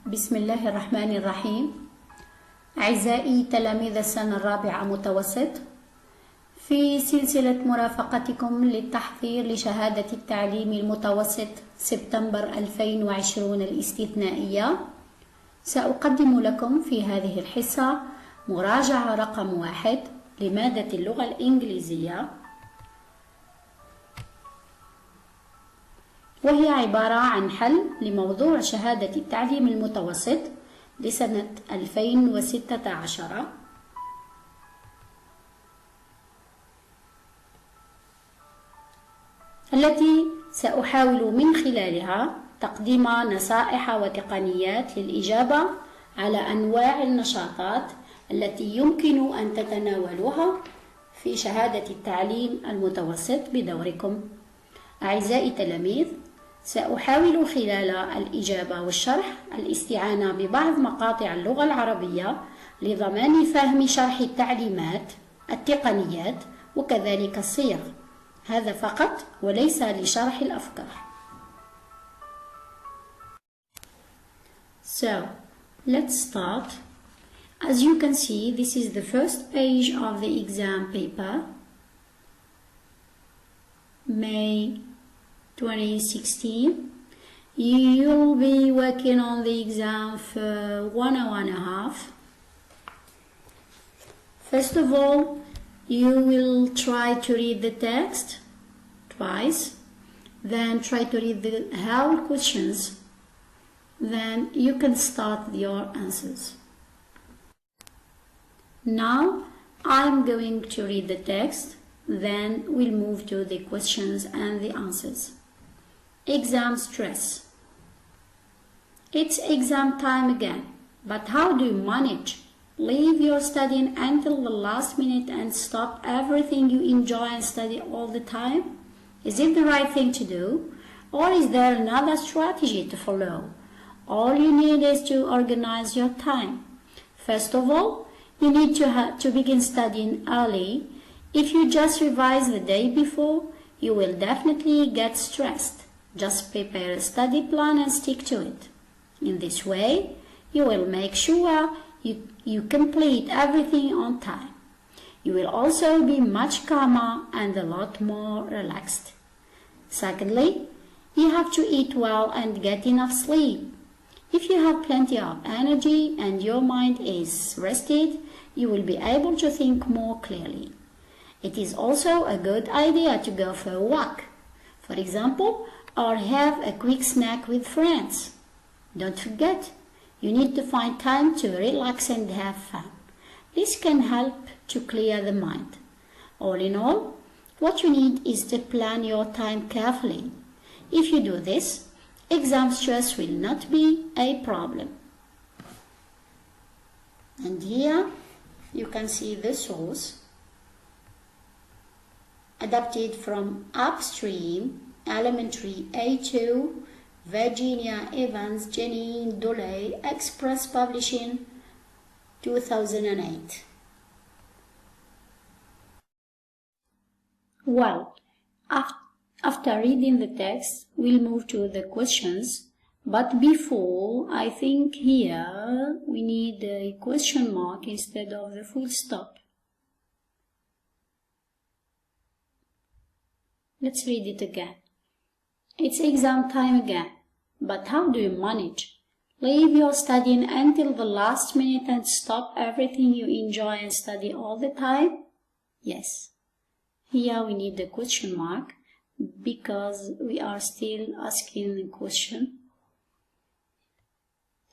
بسم الله الرحمن الرحيم. أعزائي تلاميذ السنة الرابعة متوسط، في سلسلة مرافقتكم للتحضير لشهادة التعليم المتوسط سبتمبر 2020 الاستثنائية، سأقدم لكم في هذه الحصة مراجعة رقم 1 لمادة اللغة الإنجليزية، وهي عبارة عن حل لموضوع شهادة التعليم المتوسط لسنة 2016، التي سأحاول من خلالها تقديم نصائح وتقنيات للإجابة على أنواع النشاطات التي يمكن أن تتناولوها في شهادة التعليم المتوسط بدوركم. أعزائي التلاميذ، سأحاول خلال الإجابة والشرح الاستعانة ببعض مقاطع اللغة العربية لضمان فهم شرح التعليمات، التقنيات، وكذلك الصيغ، هذا فقط وليس لشرح الأفكار. So, let's start. As you can see, this is the first page of the exam paper, May 2016. You'll be working on the exam for 1 hour and a half. First of all, you will try to read the text twice, then try to read the whole questions, then you can start your answers. Now I'm going to read the text, then we'll move to the questions and the answers. Exam stress. It's exam time again, but how do you manage? Leave your studying until the last minute and stop everything you enjoy and study all the time? Is it the right thing to do? Or is there another strategy to follow? All you need is to organize your time. First of all, you need to begin studying early. If you just revise the day before, you will definitely get stressed. Just prepare a study plan and stick to it. In this way, you will make sure you complete everything on time. You will also be much calmer and a lot more relaxed. Secondly, you have to eat well and get enough sleep. If you have plenty of energy and your mind is rested, you will be able to think more clearly. It is also a good idea to go for a walk, for example, or have a quick snack with friends. Don't forget, you need to find time to relax and have fun. This can help to clear the mind. All in all, what you need is to plan your time carefully. If you do this, exam stress will not be a problem. And here you can see the source, adapted from Upstream Elementary A2, Virginia Evans, Janine Doley, Express Publishing, 2008. Well, after reading the text, we'll move to the questions. But before, I think here we need a question mark instead of the full stop. Let's read it again. It's exam time again, but how do you manage? Leave your studying until the last minute and stop everything you enjoy and study all the time? Yes. Here we need the question mark because we are still asking the question.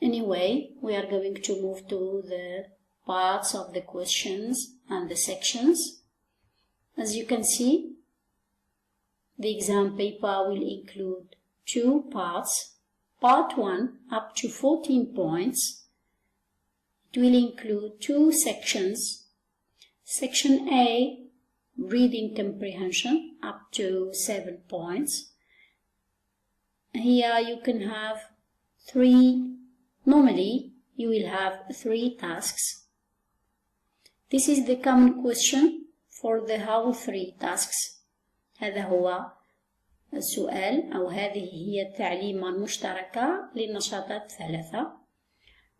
Anyway, we are going to move to the parts of the questions and the sections. As you can see, the exam paper will include 2 parts. Part 1 up to 14 points. It will include 2 sections. Section A, reading comprehension, up to 7 points. Here you can have 3. Normally, you will have 3 tasks. This is the common question for the whole 3 tasks. هذا هو السؤال أو هذه هي التعليمة المشتركة للنشاطات 3.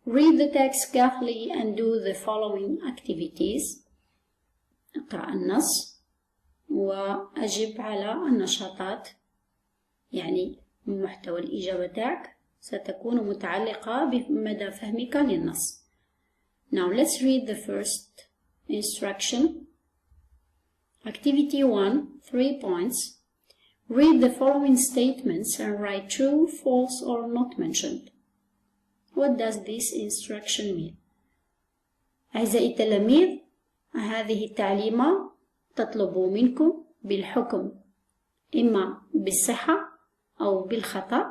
Read the text carefully and do the following activities. اقرأ النص وأجب على النشاطات، يعني محتوى الإجابة تاعك ستكون متعلقة بمدى فهمك للنص. Now let's read the first instruction. Activity 1, 3 points. Read the following statements and write true, false or not mentioned. What does this instruction mean? أعزائي التلاميذ، هذه التعليمة تطلب منكم بالحكم إما بالصحة أو بالخطأ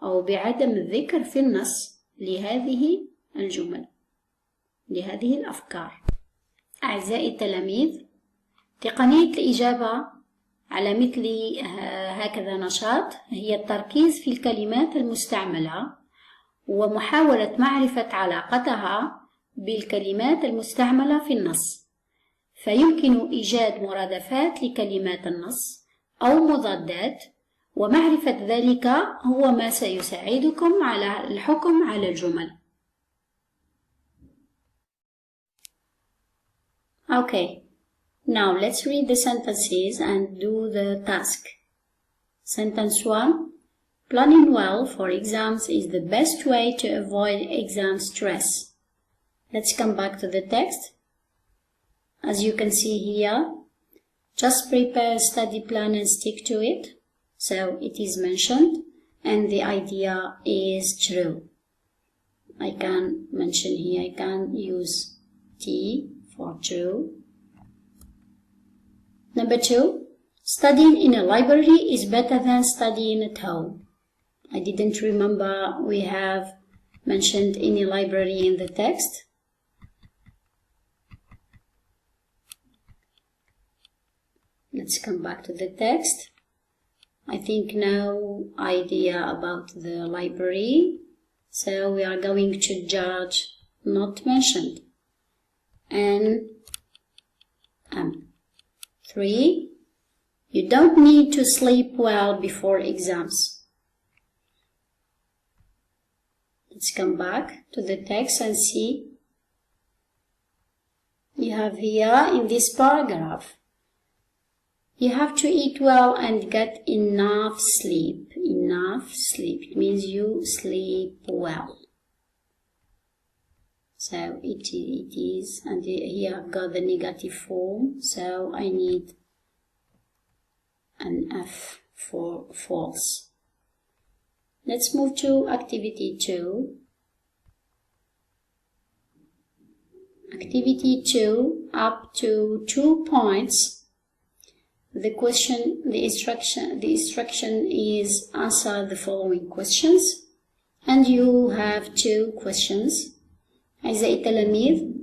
أو بعدم الذكر في النص لهذه الجمل، لهذه الأفكار. أعزائي التلاميذ، تقنية الإجابة على مثل هكذا نشاط هي التركيز في الكلمات المستعملة ومحاولة معرفة علاقتها بالكلمات المستعملة في النص، فيمكن إيجاد مرادفات لكلمات النص أو مضادات، ومعرفة ذلك هو ما سيساعدكم على الحكم على الجمل. Okay, now let's read the sentences and do the task. Sentence 1. Planning well for exams is the best way to avoid exam stress. Let's come back to the text. As you can see here, just prepare a study plan and stick to it. So it is mentioned and the idea is true. I can mention here, I can use T for true. Number 2, studying in a library is better than studying at home. I didn't remember we have mentioned any library in the text. Let's come back to the text. I think no idea about the library, so we are going to judge not mentioned. And 3, you don't need to sleep well before exams. Let's come back to the text and see. You have here in this paragraph, you have to eat well and get enough sleep. Enough sleep. It means you sleep well. So it is, and here I've got the negative form, so I need an F for false. Let's move to activity 2. Activity 2, up to 2 points. The instruction is answer the following questions, and you have 2 questions. أعزائي التلاميذ،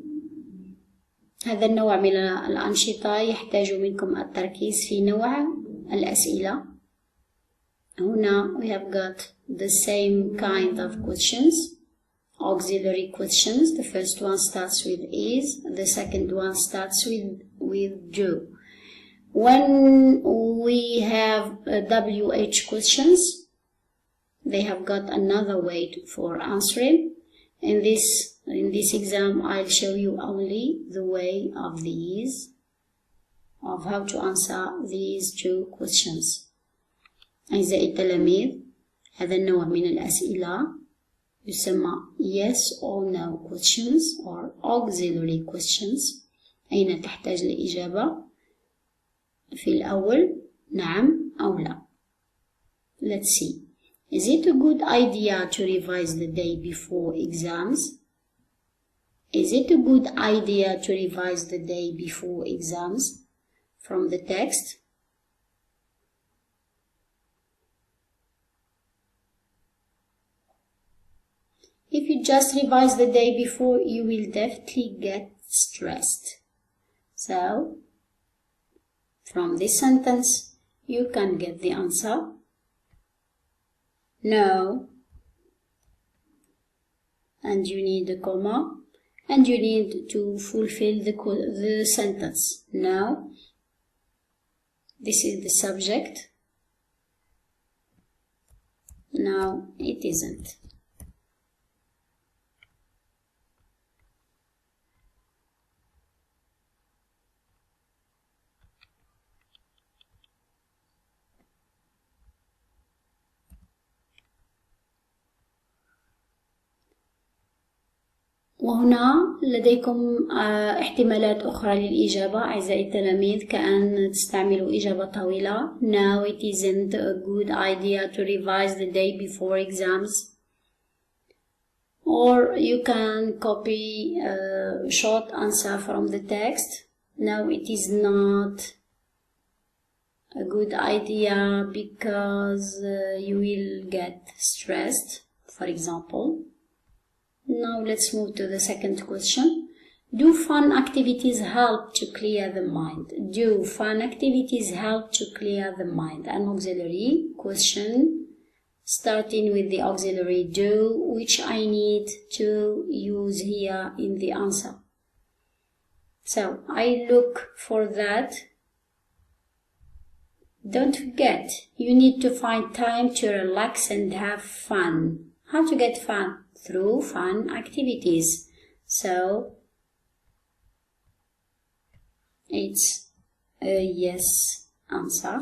هذا النوع من الأنشطة يحتاج منكم التركيز في نوع الأسئلة. هنا we have got the same kind of questions, auxiliary questions. The first one starts with is, the second one starts with do. When we have WH questions, they have got another way for answering. In this exam, I'll show you only the way of these, of how to answer these 2 questions. أعزائي التلاميذ، هذا النوع من الأسئلة يسمى yes or no questions or auxiliary questions. أين تحتاج الإجابة؟ في الأول نعم أو لا. Let's see. Is it a good idea to revise the day before exams? Is it a good idea to revise the day before exams? From the text. If you just revise the day before, you will definitely get stressed. So, from this sentence, you can get the answer. No. And you need a comma. And you need to fulfill the sentence. No. This is the subject. No, it isn't. وهنا لديكم احتمالات أخرى للإجابة أعزائي التلاميذ، كأن تستعملوا إجابة طويلة. Now it isn't a good idea to revise the day before exams. Or you can copy a short answer from the text. Now it is not a good idea because you will get stressed, for example. Now let's move to the second question. Do fun activities help to clear the mind? Do fun activities help to clear the mind? An auxiliary question starting with the auxiliary do, which I need to use here in the answer. So I look for that. Don't forget, you need to find time to relax and have fun. How to get fun? Through fun activities. So it's a yes answer.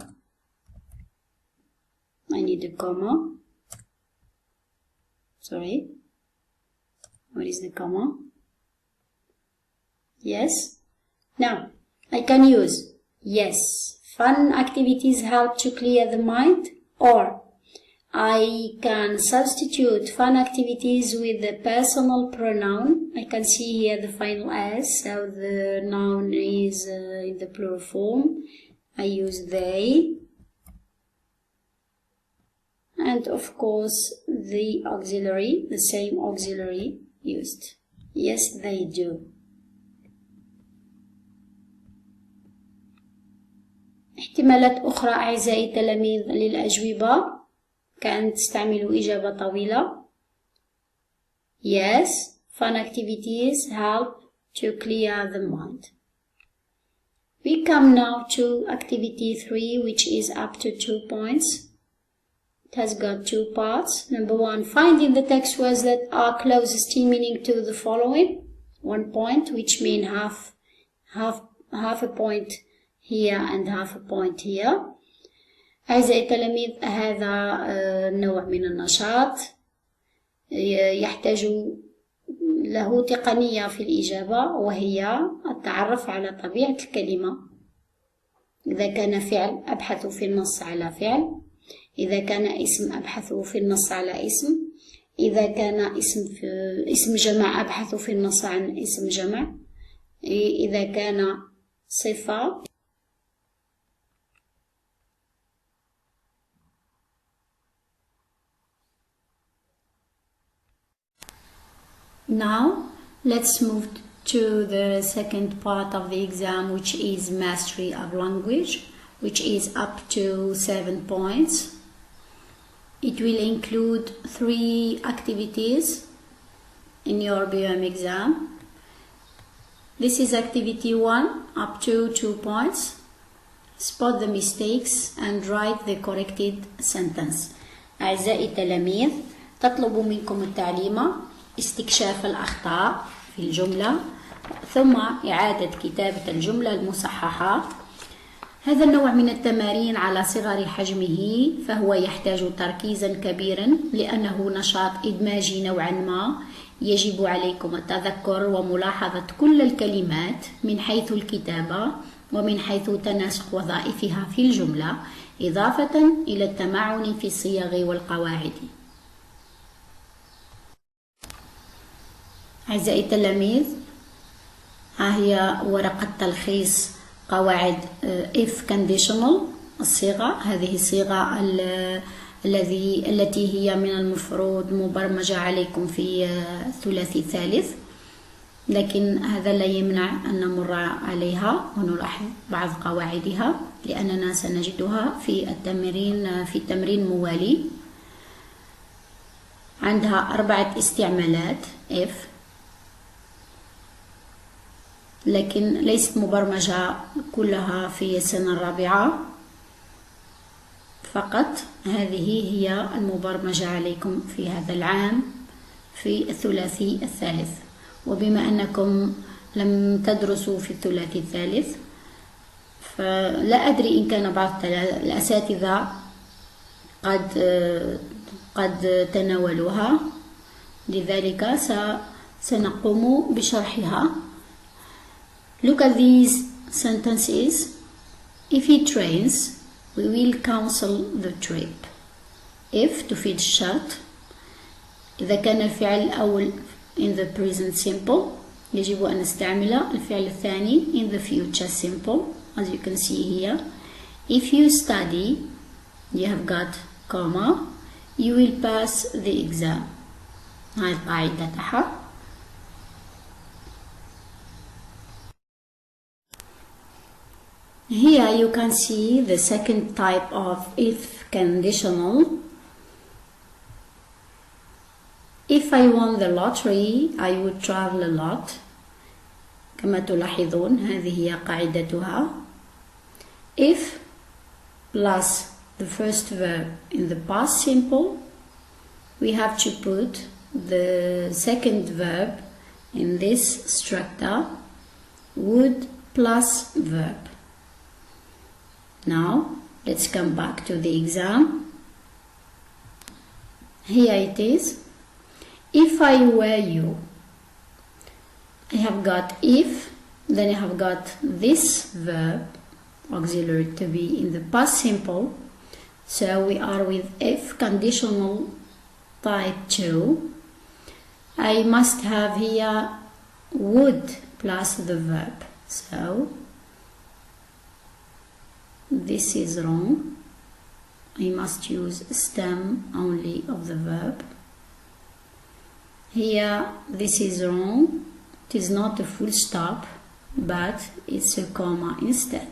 I need a comma. Sorry. Where is the comma? Yes. Now I can use yes. Fun activities help to clear the mind, or I can substitute fun activities with the personal pronoun. I can see here the final S, so the noun is in the plural form. I use they. And of course the auxiliary, the same auxiliary used. Yes, they do. احتمالات أخرى أعزائي التلاميذ للأجوبة، كأن تستعملوا إجابة طويلة. Yes, fun activities help to clear the mind. We come now to activity 3, which is up to 2 points. It has got 2 parts. Number 1, find in the text words that are closest in meaning to the following. 1 point, which mean half a point here and half a point here. أعزائي التلاميذ، هذا النوع من النشاط يحتاج له تقنية في الإجابة، وهي التعرف على طبيعة الكلمة. إذا كان فعل أبحث في النص على فعل، إذا كان اسم أبحث في النص على اسم، إذا كان اسم جمع أبحث في النص عن اسم جمع، إذا كان صفة. Now let's move to the second part of the exam, which is mastery of language, which is up to 7 points. It will include 3 activities in your BEM exam. This is activity 1, up to 2 points. Spot the mistakes and write the corrected sentence. أعزائي التلاميذ، تطلب منكم التعليم استكشاف الأخطاء في الجملة، ثم إعادة كتابة الجملة المصححة. هذا النوع من التمارين على صغر حجمه، فهو يحتاج تركيزا كبيرا لأنه نشاط إدماجي نوعا ما. يجب عليكم التذكر وملاحظة كل الكلمات من حيث الكتابة ومن حيث تناسق وظائفها في الجملة، إضافة إلى التمعن في الصيغ والقواعد. أعزائي التلاميذ، ها هي ورقة تلخيص قواعد if conditional، الصيغة. هذه الصيغة التي هي من المفروض مبرمجة عليكم في الثلاثي الثالث، لكن هذا لا يمنع أن نمر عليها ونلاحظ بعض قواعدها، لأننا سنجدها في التمرين موالي. عندها 4 استعمالات if، لكن ليست مبرمجة كلها في السنة الرابعة فقط. هذه هي المبرمجة عليكم في هذا العام في الثلاثي الثالث. وبما أنكم لم تدرسوا في الثلاثي الثالث، فلا أدري إن كان بعض الأساتذة قد تناولوها، لذلك سنقوم بشرحها. Look at these sentences. If he trains, we will cancel the trip. If تفيد الشرط. إذا كان الفعل الأول in the present simple يجب أن نستعمل الفعل الثاني in the future simple, as you can see here. If you study, you have got comma, you will pass the exam. هاي القاعدة تاعها. Here you can see the second type of if conditional. If I won the lottery, I would travel a lot. كما تلاحظون هذه هي قاعدتها. If plus the first verb in the past simple, we have to put the second verb in this structure, would plus verb. Now, let's come back to the exam. Here it is. If I were you, I have got if, then I have got this verb, auxiliary to be in the past simple. So we are with if conditional type 2. I must have here would plus the verb. So this is wrong. I must use stem only of the verb. Here this is wrong. It is not a full stop, but it's a comma instead.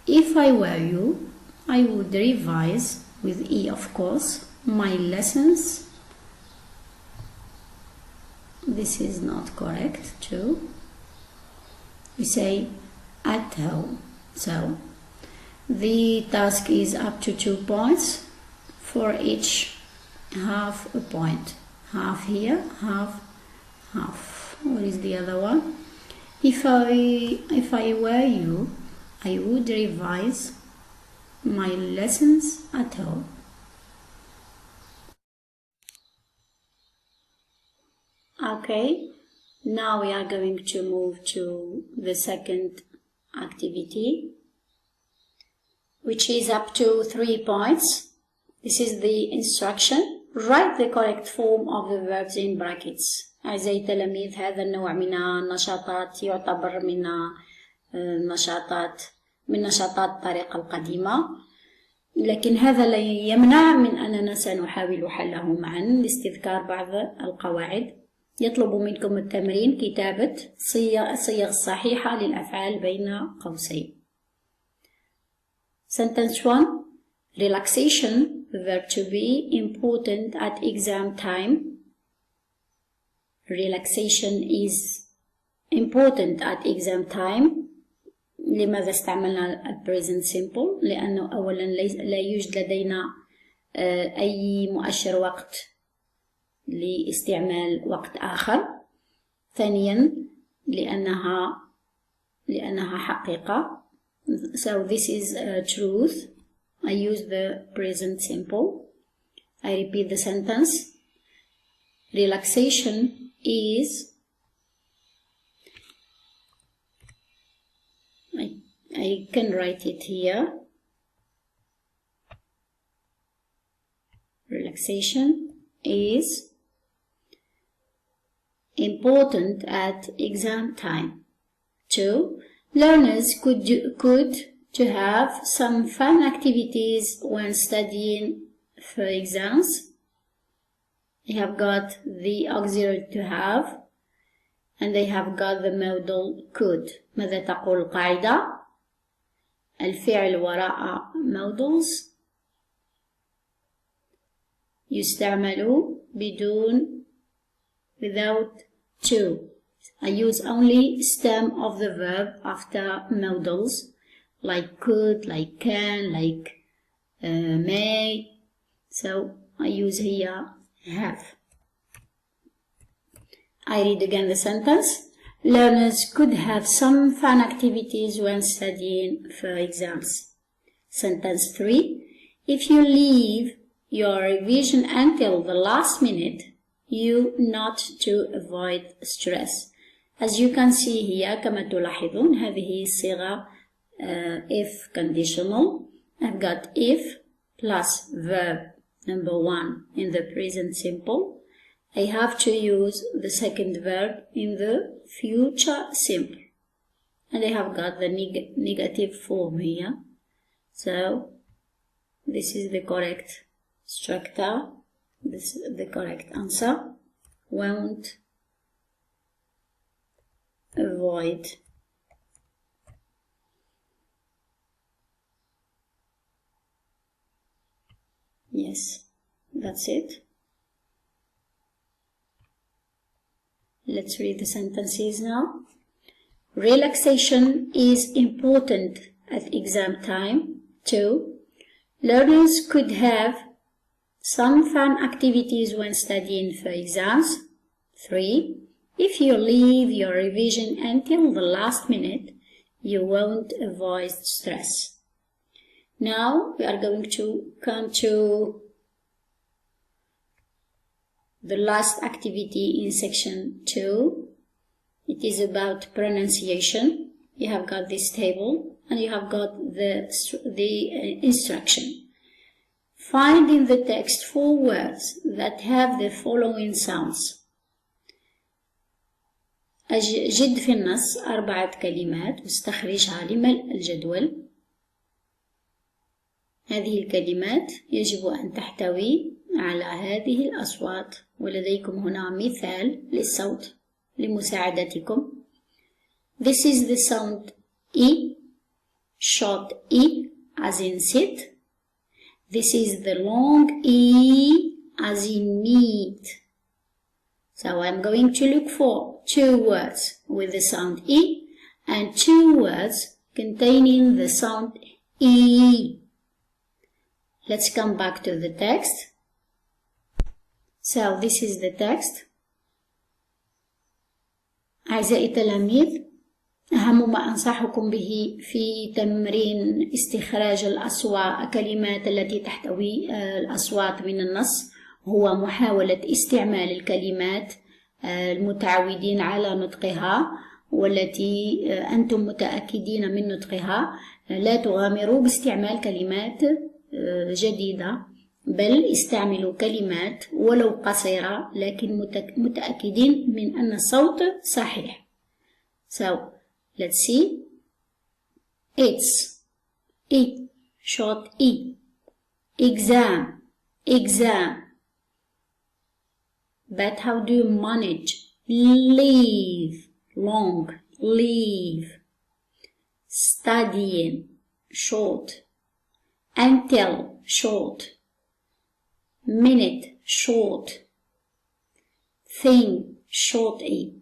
If I were you, I would revise, with E of course, my lessons. This is not correct too. We say at home. So the task is up to 2 points, for each half a point. Half here, half, half. What is the other one? If I were you, I would revise my lessons at home. Okay, now we are going to move to the second activity, which is up to 3 points. This is the instruction. Write the correct form of the verbs in brackets. أعزائي التلاميذ، هذا النوع من النشاطات يعتبر من نشاطات الطريقة القديمة، لكن هذا لا يمنع من أننا سنحاول حله معا لاستذكار بعض القواعد. يطلب منكم التمرين كتابة الصيغ الصحيحة للأفعال بين قوسين. Sentence 1. Relaxation, the verb to be, important at exam time. Relaxation is important at exam time. لماذا استعملنا present simple؟ لأنه أولا لا يوجد لدينا أي مؤشر وقت لاستعمال وقت آخر. ثانيا لأنها حقيقة. So this is truth. I use the present simple. I repeat the sentence. Relaxation is, I can write it here. Relaxation is important at exam time. 2. Learners could to have some fun activities when studying for exams. They have got the auxiliary to have, and they have got the modal could. ماذا تقول القاعدة؟ الفعل وراء modals يستعمل without to. I use only stem of the verb after modals, like could, like can, like may. So I use here have. I read again the sentence. Learners could have some fun activities when studying for exams. Sentence 3. If you leave your revision until the last minute, you not to avoid stress. As you can see here كما تلاحظون هذه الصيغة if conditional. I've got if plus verb number 1 in the present simple. I have to use the second verb in the future simple. And I have got the negative form here. So this is the correct structure. This is the correct answer. Won't avoid. Yes, that's it. Let's read the sentences now. Relaxation is important at exam time. 2. Learners could have some fun activities when studying for exams. 3. If you leave your revision until the last minute, you won't avoid stress. Now we are going to come to the last activity in section 2. It is about pronunciation. You have got this table and you have got the instruction. Find in the text 4 words that have the following sounds. جد في النص 4 كلمات واستخرجها لملء الجدول. هذه الكلمات يجب أن تحتوي على هذه الأصوات، ولديكم هنا مثال للصوت لمساعدتكم. This is the sound E, short E as in sit. This is the long E as in meet. So I'm going to look for 2 words with the sound E and 2 words containing the sound E. Let's come back to the text. So this is the text. أعزائي التلاميذ، أهم ما أنصحكم به في تمرين استخراج الكلمات التي تحتوي الأصوات من النص هو محاولة استعمال الكلمات المتعودين على نطقها والتي أنتم متأكدين من نطقها. لا تغامروا باستعمال كلمات جديدة، بل استعملوا كلمات ولو قصيرة لكن متأكدين من أن الصوت صحيح. So let's see. It's E, short E. Exam, exam. But how do you manage? Leave, long, leave. Studying, short. Until, short. Minute, short. Thing, short E.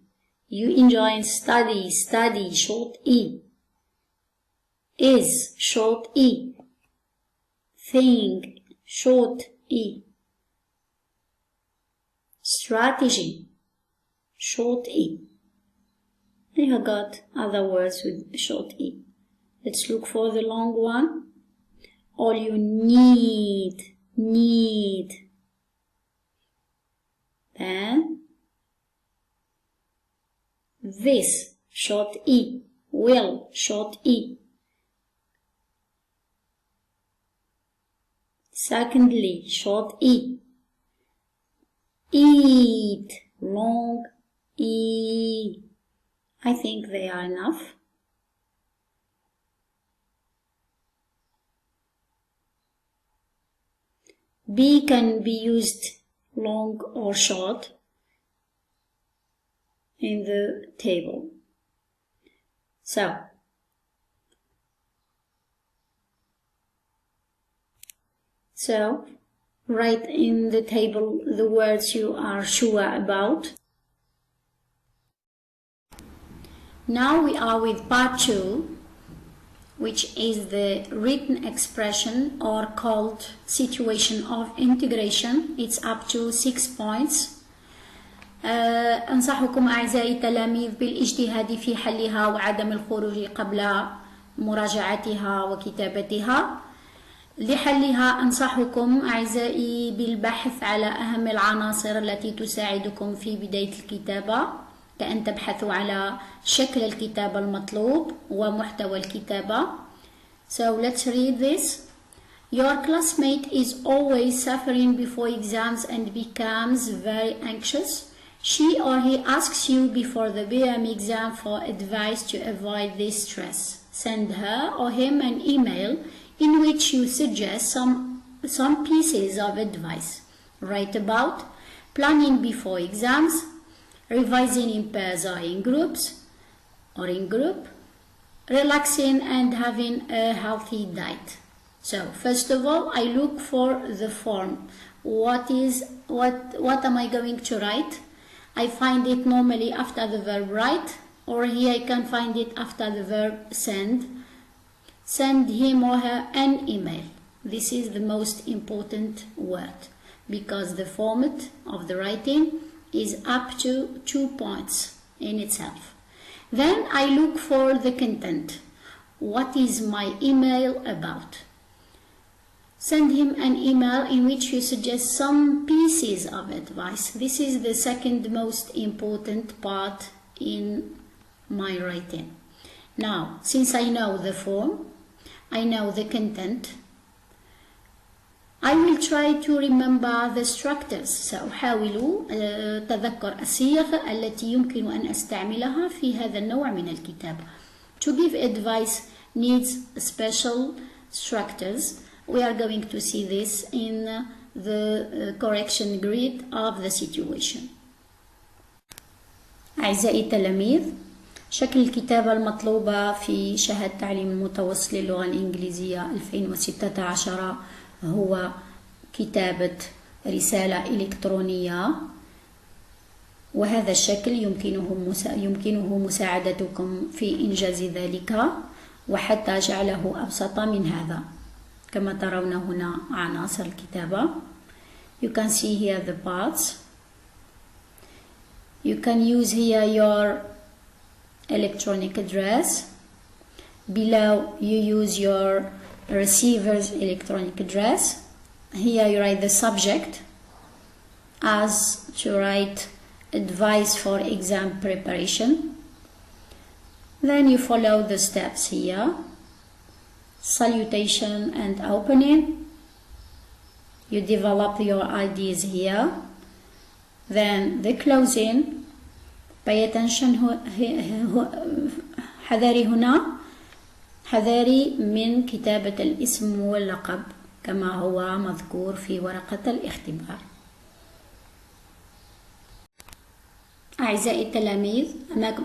You enjoy study, study, short E. Is, short E. Thing, short E. Strategy, short E. I have got other words with short E. Let's look for the long one. All you need. Then this, short E. Will, short E. Secondly, short E. Eat, long E. I think they are enough. B can be used long or short in the table. So write in the table the words you are sure about. Now we are with part 2, which is the written expression or called situation of integration. It's up to 6 points. أنصحكم أعزائي التلاميذ بالاجتهاد في حلها وعدم الخروج قبل مراجعتها وكتابتها. لحلها أنصحكم أعزائي بالبحث على أهم العناصر التي تساعدكم في بداية الكتابة، كأن تبحثوا على شكل الكتابة المطلوب ومحتوى الكتابة. So let's read this. Your classmate is always suffering before exams and becomes very anxious. She or he asks you before the BEM exam for advice to avoid this stress. Send her or him an email in which you suggest some pieces of advice. Write about planning before exams, revising in pairs or in groups or in group, relaxing and having a healthy diet. So first of all, I look for the form. What am I going to write? I find it normally after the verb write, or here I can find it after the verb send. Send him or her an email. This is the most important word because the format of the writing is up to 2 points in itself. Then I look for the content. What is my email about? Send him an email in which you suggest some pieces of advice. This is the second most important part in my writing. Now, since I know the form, I know the content, I will try to remember the structures. سأحاول تذكر الصيغ التي يمكن أن أستعملها في هذا النوع من الكتابة. To give advice needs special structures. We are going to see this in the correction grid of the situation. أعزائي التلاميذ، شكل الكتابة المطلوبة في شهادة التعليم المتوسط للغة الإنجليزية 2016 هو كتابة رسالة إلكترونية، وهذا الشكل يمكنه مساعدتكم في إنجاز ذلك وحتى جعله أبسط من هذا. كما ترون هنا عناصر الكتابة. You can see here the parts. You can use here your electronic address. Below you use your receiver's electronic address. Here you write the subject as to write advice for exam preparation. Then you follow the steps here. Salutation and opening. You develop your ideas here. Then the closing. Pay attention. حذاري هنا، حذاري من كتابة الاسم واللقب كما هو مذكور في ورقة الاختبار. أعزائي التلاميذ،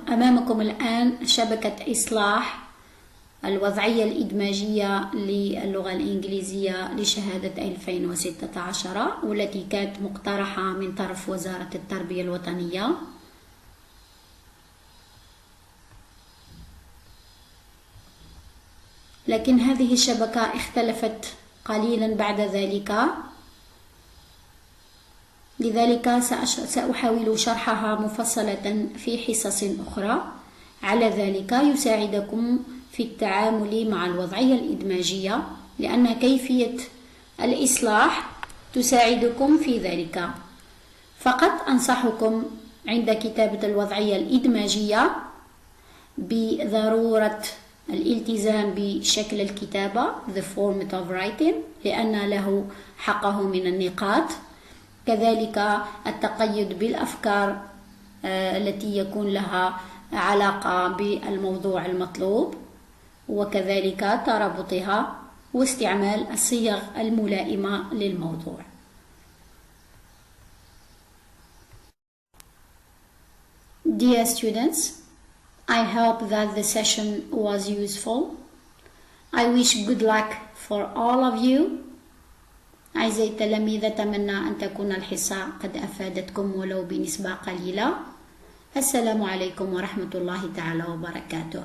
أمامكم الآن شبكة إصلاح الوضعية الإدماجية للغة الإنجليزية لشهادة 2016 والتي كانت مقترحة من طرف وزارة التربية الوطنية. لكن هذه الشبكة اختلفت قليلا بعد ذلك، لذلك سأحاول شرحها مفصلة في حصص أخرى. على ذلك يساعدكم في التعامل مع الوضعية الإدماجية، لأن كيفية الإصلاح تساعدكم في ذلك. فقط أنصحكم عند كتابة الوضعية الإدماجية بضرورة الالتزام بشكل الكتابة the format of writing لأن له حقه من النقاط، كذلك التقيد بالأفكار التي يكون لها علاقة بالموضوع المطلوب، وكذلك ترابطها واستعمال الصيغ الملائمة للموضوع. Dear students, I hope that the session was useful. I wish good luck for all of you. أعزائي التلاميذ، أتمنى أن تكون الحصة قد أفادتكم ولو بنسبة قليلة. السلام عليكم ورحمة الله تعالى وبركاته.